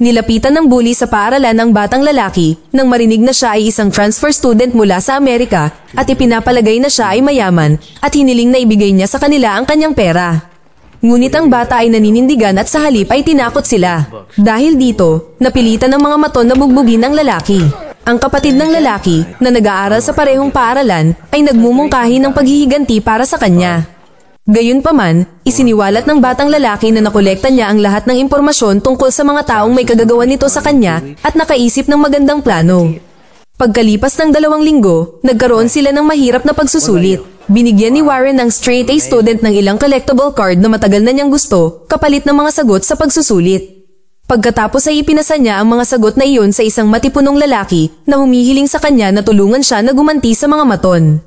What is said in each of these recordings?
Nilapitan ng bully sa paaralan ang batang lalaki nang marinig na siya ay isang transfer student mula sa Amerika at ipinapalagay na siya ay mayaman at hiniling na ibigay niya sa kanila ang kanyang pera. Ngunit ang bata ay naninindigan at sa halip ay tinakot sila. Dahil dito, napilitan ng mga maton na bugbugin ang lalaki. Ang kapatid ng lalaki na nag-aaral sa parehong paaralan ay nagmumungkahi ng paghihiganti para sa kanya. Gayunpaman, isiniwalat ng batang lalaki na nakolekta niya ang lahat ng impormasyon tungkol sa mga taong may kagagawan nito sa kanya at nakaisip ng magandang plano. Pagkalipas ng 2 linggo, nagkaroon sila ng mahirap na pagsusulit. Binigyan ni Warren ng straight A student ng ilang collectible card na matagal na niyang gusto, kapalit ng mga sagot sa pagsusulit. Pagkatapos ay ipinasa niya ang mga sagot na iyon sa isang matipunong lalaki na humihiling sa kanya na tulungan siya na gumanti sa mga maton.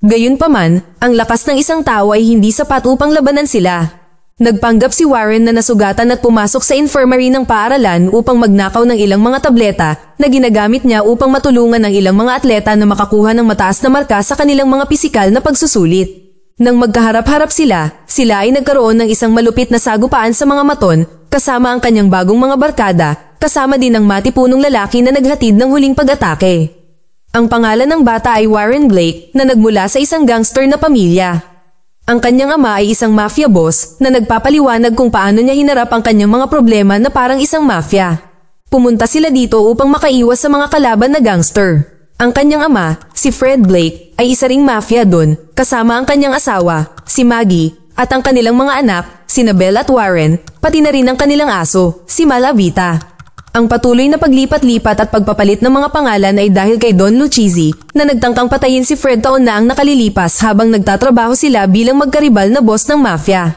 Gayunpaman, ang lakas ng isang tao ay hindi sapat upang labanan sila. Nagpanggap si Warren na nasugatan at pumasok sa infirmary ng paaralan upang magnakaw ng ilang mga tableta na ginagamit niya upang matulungan ng ilang mga atleta na makakuha ng mataas na marka sa kanilang mga pisikal na pagsusulit. Nang magkaharap-harap sila ay nagkaroon ng isang malupit na sagupaan sa mga maton kasama ang kanyang bagong mga barkada, kasama din ang matipunong lalaki na naghatid ng huling pag-atake. Ang pangalan ng bata ay Warren Blake na nagmula sa isang gangster na pamilya. Ang kanyang ama ay isang mafia boss na nagpapaliwanag kung paano niya hinarap ang kanyang mga problema na parang isang mafia. Pumunta sila dito upang makaiwas sa mga kalaban na gangster. Ang kanyang ama, si Fred Blake, ay isa ring mafia doon, kasama ang kanyang asawa, si Maggie, at ang kanilang mga anak, sina Belle at Warren, pati na rin ang kanilang aso, si Malavita. Ang patuloy na paglipat-lipat at pagpapalit ng mga pangalan ay dahil kay Don Lucchese na nagtangkang patayin si Fred taon na ang nakalilipas habang nagtatrabaho sila bilang magkaribal na boss ng mafia.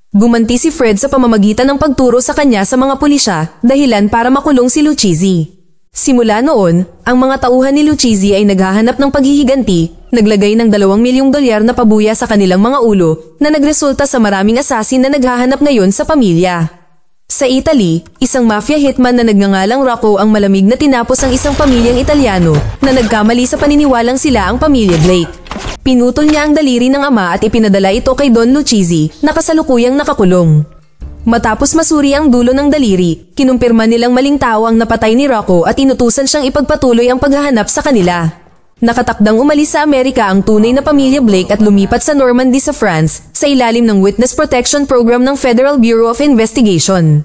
Gumanti si Fred sa pamamagitan ng pagturo sa kanya sa mga pulisya, dahilan para makulong si Lucchese. Simula noon, ang mga tauhan ni Lucchese ay naghahanap ng paghihiganti, naglagay ng $2 milyong na pabuya sa kanilang mga ulo na nagresulta sa maraming asasin na naghahanap ngayon sa pamilya. Sa Italy, isang mafia hitman na nagngangalang Rocco ang malamig na tinapos ang isang pamilyang Italyano na nagkamali sa paniniwalang sila ang pamilya Blake. Pinutol niya ang daliri ng ama at ipinadala ito kay Don Lucchese na kasalukuyang nakakulong. Matapos masuri ang dulo ng daliri, kinumpirma nilang maling tao ang napatay ni Rocco at inutusan siyang ipagpatuloy ang paghahanap sa kanila. Nakatakdang umalis sa Amerika ang tunay na pamilya Blake at lumipat sa Normandy sa France sa ilalim ng Witness Protection Program ng Federal Bureau of Investigation.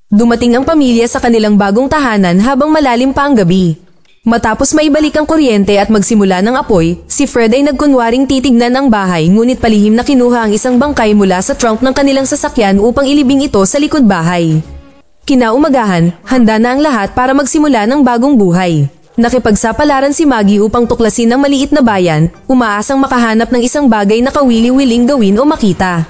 Dumating ang pamilya sa kanilang bagong tahanan habang malalim pa ang gabi. Matapos maibalik ang kuryente at magsimula ng apoy, si Fred ay nagkunwaring titignan ang bahay ngunit palihim na kinuha ang isang bangkay mula sa trunk ng kanilang sasakyan upang ilibing ito sa likod bahay. Kinaumagahan, handa na ang lahat para magsimula ng bagong buhay. Nakipagsapalaran si Maggie upang tuklasin ang maliit na bayan, umaasang makahanap ng isang bagay na kawili-wiling gawin o makita.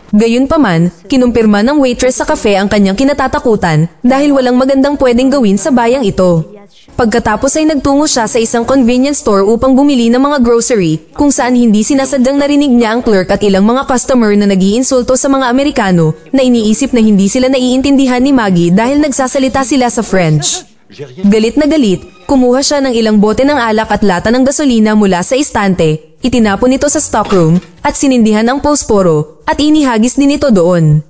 Gayunpaman, kinumpirma ng waitress sa cafe ang kanyang kinatatakutan dahil walang magandang pwedeng gawin sa bayang ito. Pagkatapos ay nagtungo siya sa isang convenience store upang bumili ng mga grocery kung saan hindi sinasadyang narinig niya ang clerk at ilang mga customer na nag-iinsulto sa mga Amerikano na iniisip na hindi sila naiintindihan ni Maggie dahil nagsasalita sila sa French. Galit na galit, kumuha siya ng ilang bote ng alak at lata ng gasolina mula sa istante, itinapon ito sa stockroom at sinindihan ang posporo at inihagis din ito doon.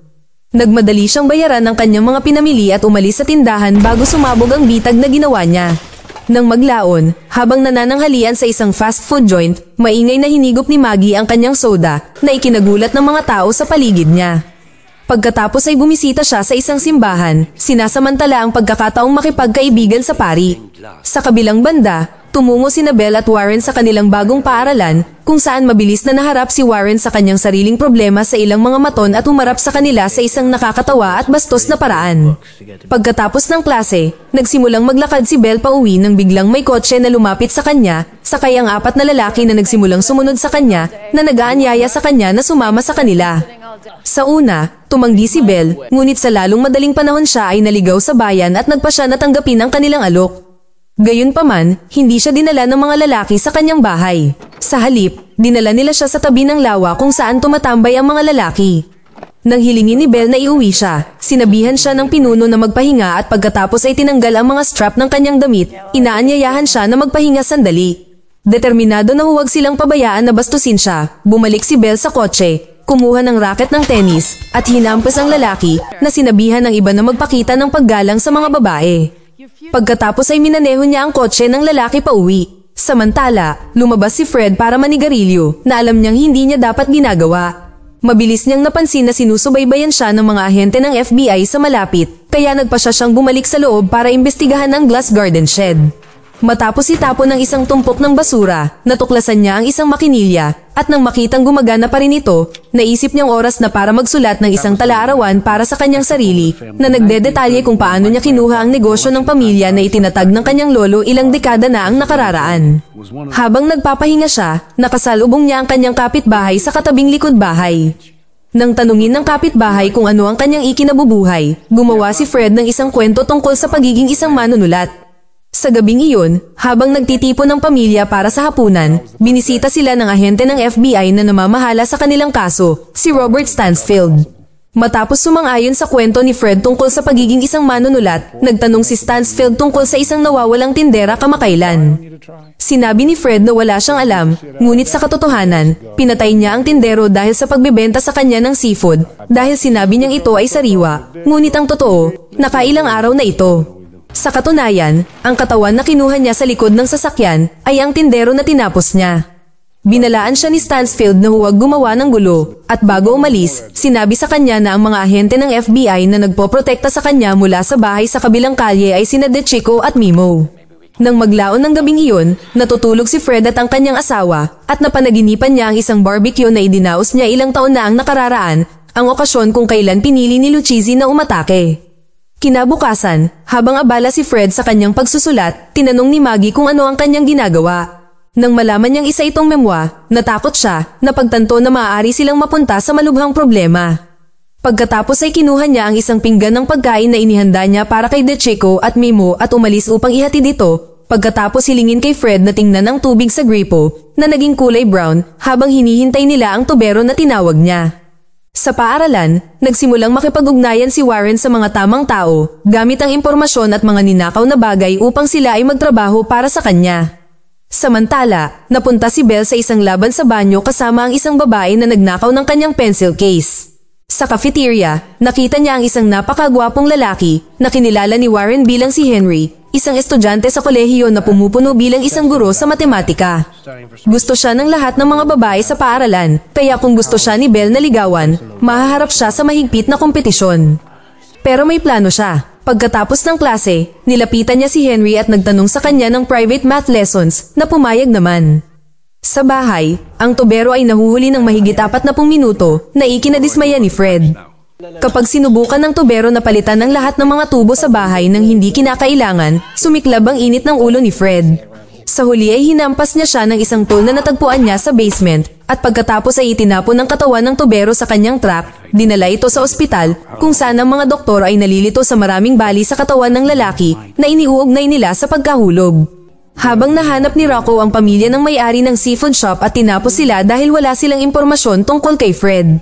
Nagmadali siyang bayaran ng kanyang mga pinamili at umalis sa tindahan bago sumabog ang bitag na ginawa niya. Nang maglaon, habang nanananghalian sa isang fast food joint, maingay na hinigop ni Maggie ang kanyang soda na ikinagulat ng mga tao sa paligid niya. Pagkatapos ay bumisita siya sa isang simbahan, sinasamantala ang pagkakataong makipagkaibigan sa pari. Sa kabilang banda, tumungo sina Belle at Warren sa kanilang bagong paaralan, kung saan mabilis na naharap si Warren sa kanyang sariling problema sa ilang mga maton at humarap sa kanila sa isang nakakatawa at bastos na paraan. Pagkatapos ng klase, nagsimulang maglakad si Belle pauwi nang biglang may kotse na lumapit sa kanya, sakay ang 4 na lalaki na nagsimulang sumunod sa kanya na nag-aanyaya sa kanya na sumama sa kanila. Sa una, tumanggi si Belle, ngunit sa lalong madaling panahon siya ay naligaw sa bayan at nagpa siya na tanggapin ang kanilang alok. Gayunpaman, hindi siya dinala ng mga lalaki sa kanyang bahay. Sa halip, dinala nila siya sa tabi ng lawa kung saan tumatambay ang mga lalaki. Nang hilingin ni Belle na iuwi siya, sinabihan siya ng pinuno na magpahinga at pagkatapos ay tinanggal ang mga strap ng kanyang damit, inaanyayahan siya na magpahinga sandali. Determinado na huwag silang pabayaan na bastusin siya, bumalik si Belle sa kotse, kumuha ng racket ng tennis at hinampas ang lalaki na sinabihan ng iba na magpakita ng paggalang sa mga babae. Pagkatapos ay minaneho niya ang kotse ng lalaki pauwi. Samantala, lumabas si Fred para manigarilyo na alam niyang hindi niya dapat ginagawa. Mabilis niyang napansin na sinusubaybayan siya ng mga ahente ng FBI sa malapit, kaya nagpasya siyang bumalik sa loob para imbestigahan ang glass garden shed. Matapos itapon ng isang tumpok ng basura, natuklasan niya ang isang makinilya, at nang makitang gumagana pa rin ito, naisip niyang oras na para magsulat ng isang talaarawan para sa kanyang sarili, na nagdedetalye kung paano niya kinuha ang negosyo ng pamilya na itinatag ng kanyang lolo ilang dekada na ang nakararaan. Habang nagpapahinga siya, nakasalubong niya ang kanyang kapitbahay sa katabing likod bahay. Nang tanungin ng kapitbahay kung ano ang kanyang ikinabubuhay, gumawa si Fred ng isang kwento tungkol sa pagiging isang manunulat. Sa gabing iyon, habang nagtitipon ng pamilya para sa hapunan, binisita sila ng ahente ng FBI na namamahala sa kanilang kaso, si Robert Stansfield. Matapos sumang-ayon sa kwento ni Fred tungkol sa pagiging isang manunulat, nagtanong si Stansfield tungkol sa isang nawawalang tindera kamakailan. Sinabi ni Fred na wala siyang alam, ngunit sa katotohanan, pinatay niya ang tindero dahil sa pagbebenta sa kanya ng seafood, dahil sinabi niyang ito ay sariwa, ngunit ang totoo, nakailang araw na ito. Sa katunayan, ang katawan na kinuha niya sa likod ng sasakyan ay ang tindero na tinapos niya. Binalaan siya ni Stansfield na huwag gumawa ng gulo, at bago umalis, sinabi sa kanya na ang mga ahente ng FBI na nagpoprotekta sa kanya mula sa bahay sa kabilang kalye ay sina DeChico at Mimo. Nang maglaon ng gabing iyon, natutulog si Fred at ang kanyang asawa, at napanaginipan niya ang isang barbecue na idinaos niya ilang taon na ang nakararaan, ang okasyon kung kailan pinili ni Lucchese na umatake. Kinabukasan, habang abala si Fred sa kanyang pagsusulat, tinanong ni Maggie kung ano ang kanyang ginagawa. Nang malaman niyang isa itong memwa, natakot siya na pagtanto na maaari silang mapunta sa malubhang problema. Pagkatapos ay kinuha niya ang isang pinggan ng pagkain na inihanda niya para kay DeChico at Mimo at umalis upang ihatid ito, pagkatapos hilingin kay Fred na tingnan ang tubig sa gripo na naging kulay brown habang hinihintay nila ang tubero na tinawag niya. Sa paaralan, nagsimulang makipag-ugnayan si Warren sa mga tamang tao, gamit ang impormasyon at mga ninakaw na bagay upang sila ay magtrabaho para sa kanya. Samantala, napunta si Belle sa isang laban sa banyo kasama ang isang babae na nagnakaw ng kanyang pencil case. Sa cafeteria, nakita niya ang isang napakagwapong lalaki na kinilala ni Warren bilang si Henry, isang estudyante sa kolehiyo na pumupuno bilang isang guro sa matematika. Gusto siya ng lahat ng mga babae sa paaralan, kaya kung gusto siya ni Belle na ligawan, mahaharap siya sa mahigpit na kompetisyon. Pero may plano siya. Pagkatapos ng klase, nilapitan niya si Henry at nagtanong sa kanya ng private math lessons na pumayag naman. Sa bahay, ang tubero ay nahuhuli ng mahigit 40 minuto na ikinadismaya ni Fred. Kapag sinubukan ng tubero na palitan ng lahat ng mga tubo sa bahay nang hindi kinakailangan, sumiklab ang init ng ulo ni Fred. Sa huli ay hinampas niya siya ng isang tool na natagpuan niya sa basement at pagkatapos ay itinapon ng katawan ng tubero sa kanyang truck, dinala ito sa ospital kung saan ang mga doktor ay nalilito sa maraming bali sa katawan ng lalaki na iniuugnay nila sa pagkahulog. Habang nahanap ni Rocco ang pamilya ng may-ari ng seafood shop at tinapos sila dahil wala silang impormasyon tungkol kay Fred.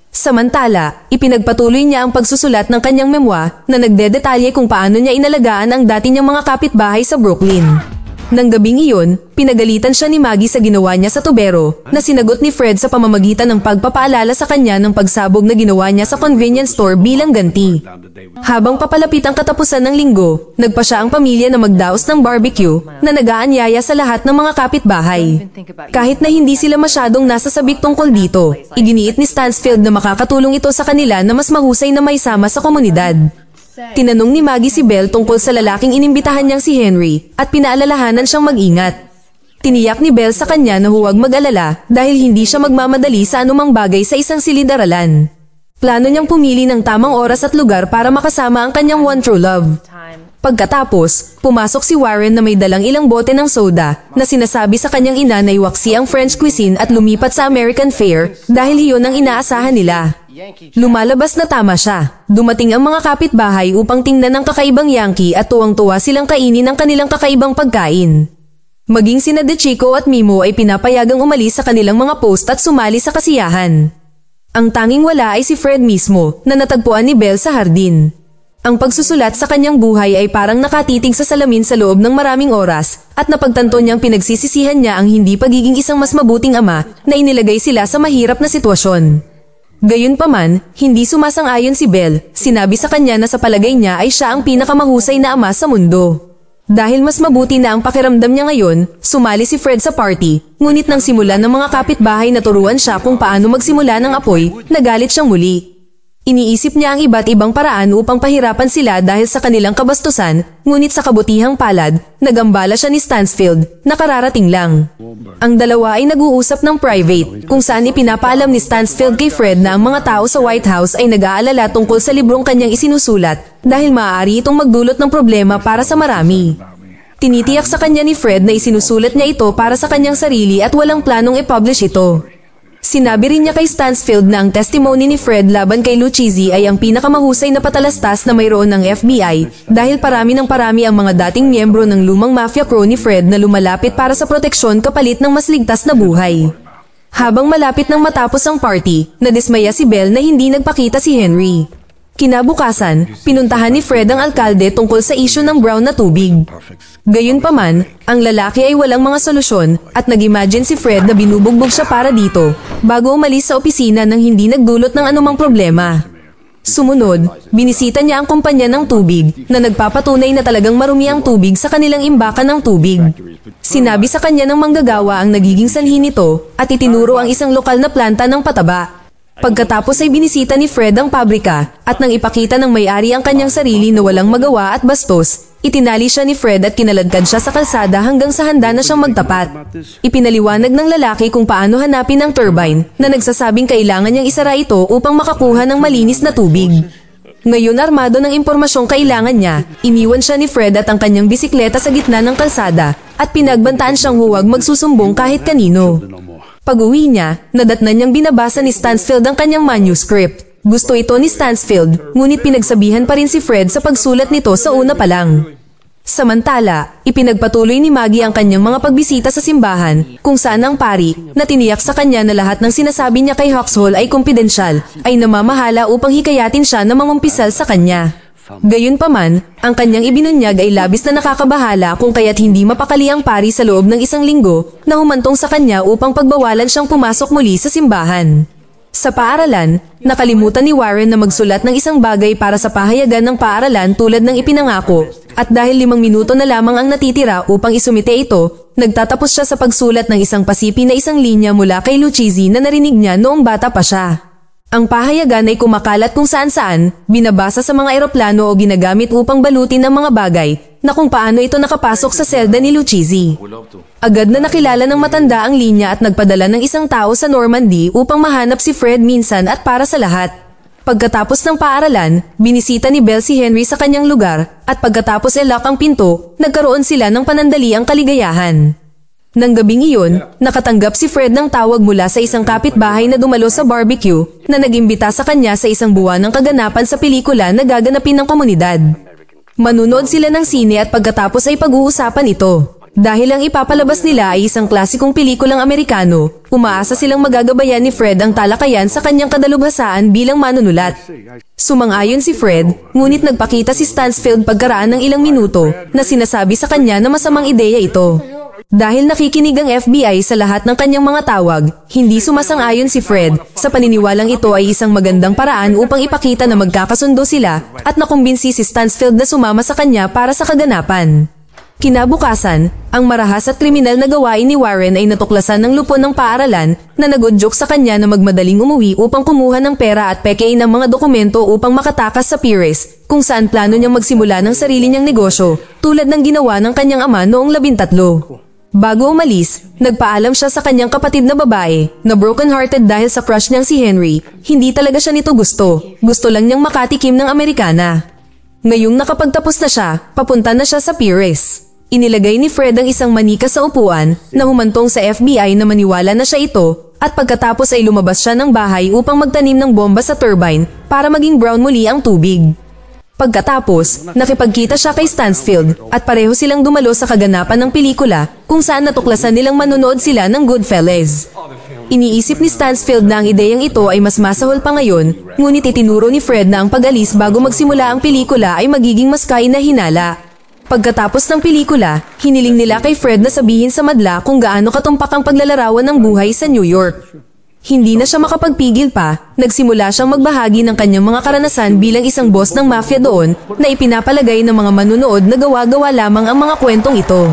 Samantala, ipinagpatuloy niya ang pagsusulat ng kanyang memwa na nagdedetalye kung paano niya inalagaan ang dati niyang mga kapitbahay sa Brooklyn. Nang gabing iyon, pinagalitan siya ni Maggie sa ginawa niya sa tubero na sinagot ni Fred sa pamamagitan ng pagpapaalala sa kanya ng pagsabog na ginawa niya sa convenience store bilang ganti. Habang papalapit ang katapusan ng linggo, nagpa siya ang pamilya na magdaos ng barbecue na nag-aanyaya sa lahat ng mga kapitbahay. Kahit na hindi sila masyadong nasasabik tungkol dito, iginiit ni Stansfield na makakatulong ito sa kanila na mas mahusay na maisama sa komunidad. Tinanong ni Maggie si Belle tungkol sa lalaking inimbitahan niyang si Henry at pinaalalahanan siyang mag-ingat. Tiniyak ni Belle sa kanya na huwag mag-alala dahil hindi siya magmamadali sa anumang bagay sa isang silid-aralan. Plano niyang pumili ng tamang oras at lugar para makasama ang kanyang one true love. Pagkatapos, pumasok si Warren na may dalang ilang bote ng soda na sinasabi sa kanyang ina na iwaksi ang French cuisine at lumipat sa American fare dahil iyon ang inaasahan nila. Lumalabas na tama siya. Dumating ang mga kapitbahay upang tingnan ang kakaibang Yankee at tuwang-tuwa silang kainin ang kanilang kakaibang pagkain. Maging sina DeChico at Mimo ay pinapayagang umalis sa kanilang mga post at sumali sa kasiyahan. Ang tanging wala ay si Fred mismo na natagpuan ni Belle sa hardin. Ang pagsusulat sa kanyang buhay ay parang nakatitig sa salamin sa loob ng maraming oras at napagtanto niyang pinagsisisihan niya ang hindi pagiging isang mas mabuting ama na inilagay sila sa mahirap na sitwasyon. Gayunpaman, hindi sumasang-ayon si Belle. Sinabi sa kanya na sa palagay niya ay siya ang pinakamahusay na ama sa mundo. Dahil mas mabuti na ang pakiramdam niya ngayon, sumali si Fred sa party. Ngunit nang simulan ng mga kapitbahay na turuan siya kung paano magsimula ng apoy, nagalit siyang muli. Iniisip niya ang iba't ibang paraan upang pahirapan sila dahil sa kanilang kabastusan, ngunit sa kabutihang palad, nagambala siya ni Stansfield, nakararating lang. Ang dalawa ay nag-uusap ng private, kung saan ipinapaalam ni Stansfield kay Fred na ang mga tao sa White House ay nag-aalala tungkol sa librong kanyang isinusulat dahil maaari itong magdulot ng problema para sa marami. Tinitiyak sa kanya ni Fred na isinusulat niya ito para sa kanyang sarili at walang planong i-publish ito. Sinabi rin niya kay Stansfield na ang testimony ni Fred laban kay Lucchese ay ang pinakamahusay na patalastas na mayroon ng FBI dahil parami ng parami ang mga dating miyembro ng lumang mafia crew ni Fred na lumalapit para sa proteksyon kapalit ng mas ligtas na buhay. Habang malapit nang matapos ang party, nadismaya si Belle na hindi nagpakita si Henry. Kinabukasan, pinuntahan ni Fred ang alkalde tungkol sa isyu ng brown na tubig. Gayunpaman, ang lalaki ay walang mga solusyon at nag-imagine si Fred na binubugbog siya para dito bago umalis sa opisina nang hindi nagdulot ng anumang problema. Sumunod, binisita niya ang kumpanya ng tubig na nagpapatunay na talagang marumi ang tubig sa kanilang imbakan ng tubig. Sinabi sa kanya ng manggagawa ang nagiging sanhi nito at itinuro ang isang lokal na planta ng pataba. Pagkatapos ay binisita ni Fred ang pabrika at nang ipakita ng may-ari ang kanyang sarili na walang magawa at bastos, itinali siya ni Fred at kinaladkad siya sa kalsada hanggang sa handa na siyang magtapat. Ipinaliwanag ng lalaki kung paano hanapin ang turbine na nagsasabing kailangan niyang isara ito upang makakuha ng malinis na tubig. Ngayon armado ng impormasyong kailangan niya, iniwan siya ni Fred at ang kanyang bisikleta sa gitna ng kalsada at pinagbantaan siyang huwag magsusumbong kahit kanino. Pag-uwi niya, nadatnan niyang binabasa ni Stansfield ang kanyang manuscript. Gusto ito ni Stansfield, ngunit pinagsabihan pa rin si Fred sa pagsulat nito sa una pa lang. Samantala, ipinagpatuloy ni Maggie ang kanyang mga pagbisita sa simbahan, kung saan ang pari, na tiniyak sa kanya na lahat ng sinasabi niya kay Huxhall ay kumpidensyal, ay namamahala upang hikayatin siya na mangumpisal sa kanya. Gayunpaman, ang kanyang ibinunyag ay labis na nakakabahala kung kaya't hindi mapakali ang pari sa loob ng isang linggo na humantong sa kanya upang pagbawalan siyang pumasok muli sa simbahan. Sa paaralan, nakalimutan ni Warren na magsulat ng isang bagay para sa pahayagan ng paaralan tulad ng ipinangako, at dahil 5 minuto na lamang ang natitira upang isumite ito, nagtatapos siya sa pagsulat ng isang pasipi na isang linya mula kay Lucchese na narinig niya noong bata pa siya. Ang pahayagan ay kumakalat kung saan-saan, binabasa sa mga eroplano o ginagamit upang balutin ang mga bagay na kung paano ito nakapasok sa selda ni Lucchese. Agad na nakilala ng matanda ang linya at nagpadala ng isang tao sa Normandy upang mahanap si Fred minsan at para sa lahat. Pagkatapos ng paaralan, binisita ni Belle si Henry sa kanyang lugar at pagkatapos i-lock ang pinto, nagkaroon sila ng panandaliang kaligayahan. Nang gabing iyon, nakatanggap si Fred ng tawag mula sa isang kapitbahay na dumalo sa barbecue na nag-imbita sa kanya sa isang buwan ng kaganapan sa pelikula na gaganapin ng komunidad. Manunood sila ng sine at pagkatapos ay pag-uusapan ito. Dahil ang ipapalabas nila ay isang klasikong pelikulang Amerikano, umaasa silang magagabayan ni Fred ang talakayan sa kanyang kadalubhasaan bilang manunulat. Sumang-ayon si Fred, ngunit nagpakita si Stansfield pagkaraan ng ilang minuto na sinasabi sa kanya na masamang ideya ito. Dahil nakikinig ang FBI sa lahat ng kanyang mga tawag, hindi sumasang-ayon si Fred sa paniniwalang ito ay isang magandang paraan upang ipakita na magkakasundo sila at nakumbinsi si Stansfield na sumama sa kanya para sa kaganapan. Kinabukasan, ang marahas at kriminal na gawain ni Warren ay natuklasan ng lupon ng paaralan na nagudyok sa kanya na magmadaling umuwi upang kumuha ng pera at pekein ng mga dokumento upang makatakas sa Pires, kung saan plano niyang magsimula ng sarili niyang negosyo tulad ng ginawa ng kanyang ama noong 13. Bago umalis, nagpaalam siya sa kanyang kapatid na babae na broken-hearted dahil sa crush niyang si Henry. Hindi talaga siya nito gusto. Gusto lang niyang makatikim ng Amerikana. Ngayong nakapagtapos na siya, papunta na siya sa Pires. Inilagay ni Fred ang isang manika sa upuan na humantong sa FBI na maniwala na siya ito at pagkatapos ay lumabas siya ng bahay upang magtanim ng bomba sa turbine para maging brown muli ang tubig. Pagkatapos, nakipagkita siya kay Stansfield at pareho silang dumalo sa kaganapan ng pelikula kung saan natuklasan nilang manonood sila ng Goodfellas. Iniisip ni Stansfield na ang ideyang ito ay mas masahol pa ngayon, ngunit itinuro ni Fred na ang pag-alis bago magsimula ang pelikula ay magiging mas kainahinala. Pagkatapos ng pelikula, hiniling nila kay Fred na sabihin sa madla kung gaano katumpak ang paglalarawan ng buhay sa New York. hindi na siya makapagpigil pa, nagsimula siyang magbahagi ng kanyang mga karanasan bilang isang boss ng mafia doon na ipinapalagay ng mga manunood na gawa-gawa lamang ang mga kwentong ito.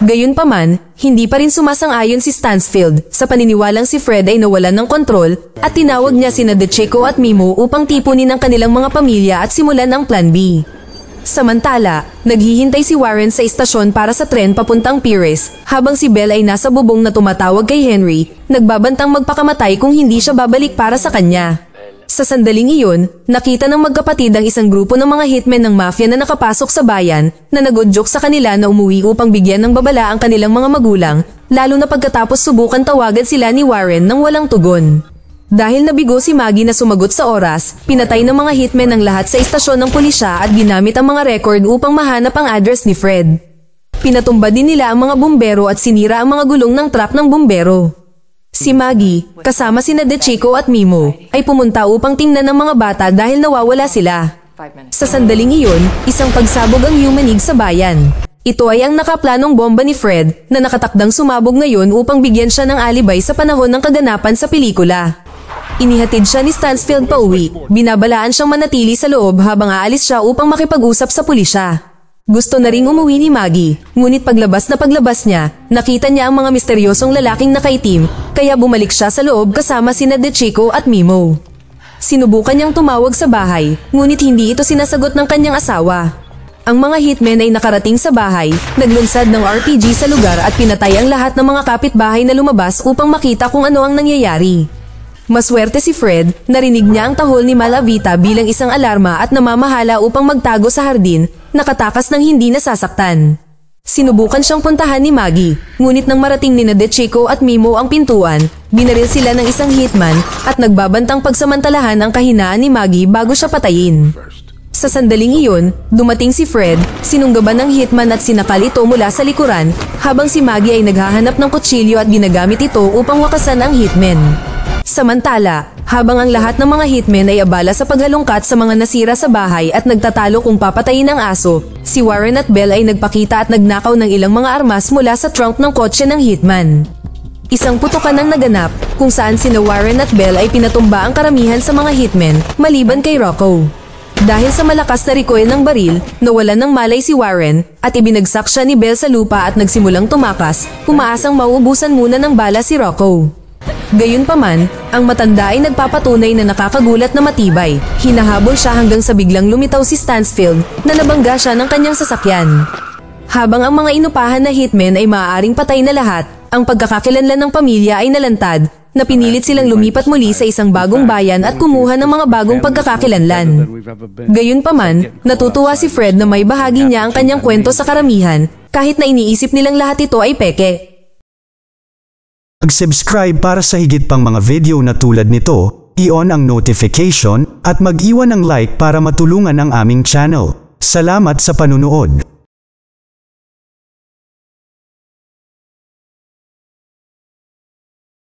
Gayunpaman, hindi pa rin sumasang-ayon si Stansfield sa paniniwalang si Fred ay nawalan ng kontrol at tinawag niya sina DeChico at Mimo upang tipunin ang kanilang mga pamilya at simulan ang Plan B. Samantala, naghihintay si Warren sa istasyon para sa tren papuntang Pires habang si Belle ay nasa bubong na tumatawag kay Henry, nagbabantang magpakamatay kung hindi siya babalik para sa kanya. Sa sandaling iyon, nakita ng magkapatid ang isang grupo ng mga hitmen ng mafia na nakapasok sa bayan na nagudyok sa kanila na umuwi upang bigyan ng babala ang kanilang mga magulang, lalo na pagkatapos subukan tawagan sila ni Warren nang walang tugon. Dahil nabigo si Maggie na sumagot sa oras, pinatay ng mga hitmen ang lahat sa istasyon ng pulisya at ginamit ang mga record upang mahanap ang address ni Fred. Pinatumba din nila ang mga bumbero at sinira ang mga gulong ng truck ng bumbero. Si Maggie, kasama sina DeChico at Mimo, ay pumunta upang tingnan ng mga bata dahil nawawala sila. Sa sandaling iyon, isang pagsabog ang yumanig sa bayan. Ito ay ang nakaplanong bomba ni Fred na nakatakdang sumabog ngayon upang bigyan siya ng alibay sa panahon ng kaganapan sa pelikula. Inihatid siya ni Stansfield pauwi, binabalaan siyang manatili sa loob habang aalis siya upang makipag-usap sa pulisya. Gusto na ring umuwi ni Maggie, ngunit paglabas niya, nakita niya ang mga misteryosong lalaking nakaitim, kaya bumalik siya sa loob kasama sina DeChico at Mimo. Sinubukan niyang tumawag sa bahay, ngunit hindi ito sinasagot ng kanyang asawa. Ang mga hitmen ay nakarating sa bahay, naglunsad ng RPG sa lugar at pinatay ang lahat ng mga kapitbahay na lumabas upang makita kung ano ang nangyayari. Maswerte si Fred, narinig niya ang tahol ni Malavita bilang isang alarma at namamahala upang magtago sa hardin, nakatakas ng hindi nasasaktan. Sinubukan siyang puntahan ni Maggie, ngunit nang marating ni DeChico at Mimo ang pintuan, binaril sila ng isang hitman at nagbabantang pagsamantalahan ang kahinaan ni Maggie bago siya patayin. Sa sandaling iyon, dumating si Fred, sinunggaban ng hitman at sinakal ito mula sa likuran, habang si Maggie ay naghahanap ng kutsilyo at ginagamit ito upang wakasan ang hitman. Samantala, habang ang lahat ng mga hitmen ay abala sa paghalungkat sa mga nasira sa bahay at nagtatalo kung papatayin ang aso, si Warren at Belle ay nagpakita at nagnakaw ng ilang mga armas mula sa trunk ng kotse ng hitman. Isang putukan ang naganap, kung saan sina Warren at Belle ay pinatumba ang karamihan sa mga hitmen, maliban kay Rocco. Dahil sa malakas na recoil ng baril, nawalan ng malay si Warren at ibinagsak siya ni Belle sa lupa at nagsimulang tumakas, umaasang mauubusan muna ng bala si Rocco. Gayunpaman, ang matanda ay nagpapatunay na nakakagulat na matibay. Hinahabol siya hanggang sa biglang lumitaw si Stansfield na nabangga siya ng kanyang sasakyan. Habang ang mga inupahan na hitmen ay maaaring patay na lahat, ang pagkakakilanlan ng pamilya ay nalantad na pinilit silang lumipat muli sa isang bagong bayan at kumuha ng mga bagong pagkakakilanlan. Gayunpaman, natutuwa si Fred na may bahagi niya ang kanyang kwento sa karamihan, kahit na iniisip nilang lahat ito ay peke. Mag-subscribe para sa higit pang mga video na tulad nito, i-on ang notification at mag-iwan ng like para matulungan ang aming channel. Salamat sa panunood.